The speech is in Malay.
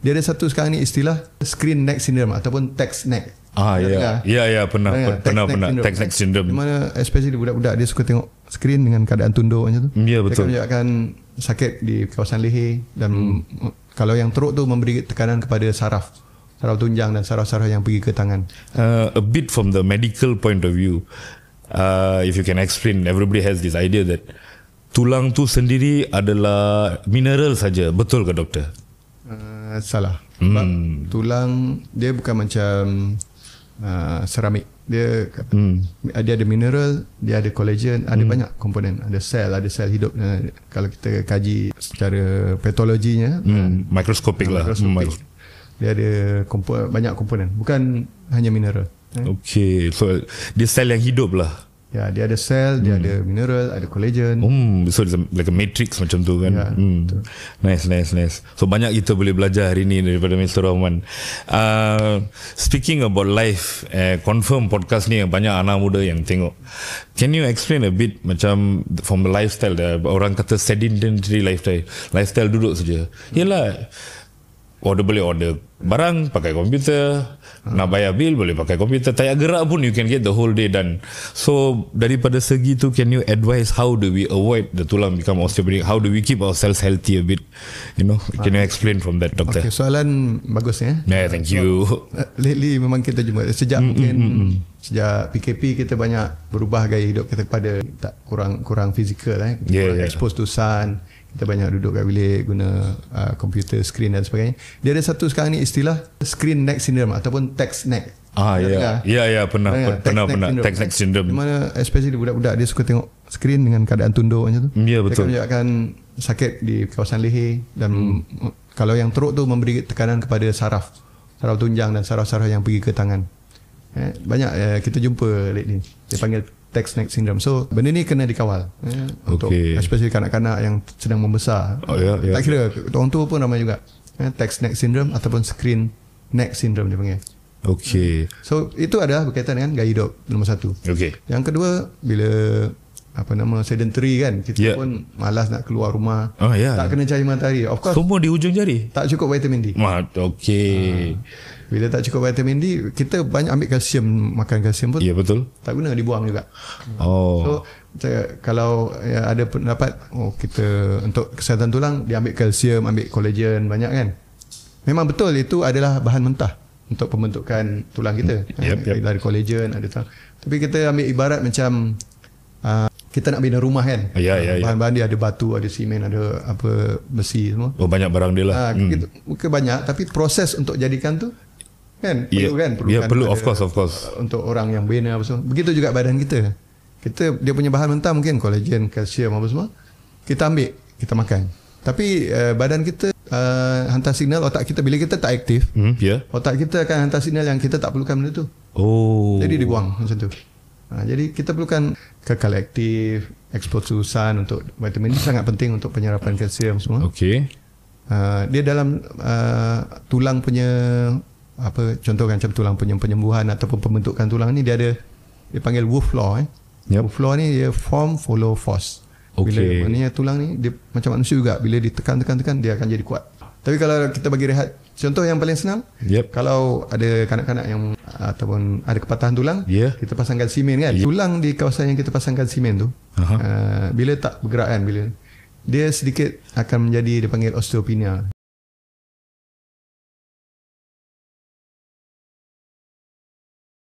Dia ada satu sekarang ni istilah screen neck syndrome ataupun text neck. Ya, pernah text neck syndrome. Di mana especially budak-budak dia suka tengok skrin dengan keadaan tunduk macam tu. Ya, betul. Dia akan menyebabkan sakit di kawasan leher dan kalau yang teruk tu memberi tekanan kepada saraf tunjang dan saraf-saraf yang pergi ke tangan. A bit from the medical point of view, if you can explain, everybody has this idea that tulang tu sendiri adalah mineral saja. Betul ke doktor? Salah. Sebab tulang dia bukan macam seramik. Dia ada mineral, dia ada collagen, ada banyak komponen, ada sel hidup. Kalau kita kaji secara patologinya, mikroskopik lah. Dia ada banyak komponen, bukan hanya mineral. Okay, so dia sel yang hidup lah. Ya, dia ada sel, dia ada mineral, ada collagen. So it's like a matrix macam tu kan. Ya, Nice. So banyak kita boleh belajar hari ni daripada Mr. Rahman. Speaking about life, confirm podcast ni banyak anak muda yang tengok. Can you explain a bit macam from the lifestyle, orang kata sedentary lifestyle duduk saja. Yalah, boleh order barang pakai komputer, nak bayar bil boleh pakai komputer, tak payah gerak pun you can get the whole day done. So daripada segi tu, can you advise how do we avoid the tulang become osteoporotic? How do we keep ourselves healthy a bit? Can you explain from that, doctor? Okay, soalan bagus ya. Thank you. Lately memang kita jumpa sejak sejak PKP kita banyak berubah gaya hidup kita kepada tak kurang fizikal expose to sun. Kita banyak duduk kat bilik guna komputer, skrin dan sebagainya. Dia ada satu sekarang ni istilah screen neck syndrome ataupun text neck. Pernah text neck syndrome. Di mana especially budak-budak dia suka tengok skrin dengan keadaan tunduk macam tu. Ya, betul. Dia akan menyebabkan sakit di kawasan leher dan kalau yang teruk tu memberi tekanan kepada saraf tunjang dan saraf-saraf yang pergi ke tangan. Banyak kita jumpa lately. Dia panggil text neck syndrome. So benda ni kena dikawal untuk especially kanak-kanak yang sedang membesar. Tak kira orang tua pun ramai juga. Text neck syndrome ataupun screen neck syndrome dia panggil. So itu adalah berkaitan dengan gaya hidup nombor satu. Yang kedua, bila sedentary kan, kita pun malas nak keluar rumah, tak kena cari matahari. Of course semua di ujung jari, tak cukup vitamin D. Bila tak cukup vitamin D, kita banyak ambil kalsium, makan kalsium pun betul, tak guna, dibuang juga. So kalau ada pendapat kita untuk kesihatan tulang dia ambil kalsium, ambil collagen banyak kan, memang betul itu adalah bahan mentah untuk pembentukan tulang kita. Ada collagen, ada tapi kita ambil ibarat macam kita nak bina rumah kan. Bahan-bahan dia ada batu, ada simen, ada besi semua. Banyak barang dia lah. Bukan banyak, tapi proses untuk jadikan tu kan perlu of course untuk orang yang bina apa semua. Begitu juga badan kita. Dia punya bahan mentah mungkin collagen, kalsium apa semua. Kita ambil, kita makan. Tapi badan kita hantar signal otak kita bila kita tak aktif. Otak kita akan hantar signal yang kita tak perlukan benda tu. Jadi dibuang macam tu. Jadi kita perlukan kekal aktif, expose to sun untuk vitamin D sangat penting untuk penyerapan kalsium semua. Dia dalam tulang punya contoh macam tulang penyembuhan ataupun pembentukan tulang ni dia panggil Wolff law. Wolff law ni dia form follow force. Bila maknanya tulang ni dia macam manusia juga, bila ditekan dia akan jadi kuat. Tapi kalau kita bagi rehat, contoh yang paling senang, kalau ada kanak-kanak yang ataupun ada kepatahan tulang, kita pasangkan simen kan. Tulang di kawasan yang kita pasangkan simen tu, bila tak bergerak kan, bila dia sedikit akan menjadi, dia panggil osteopenia.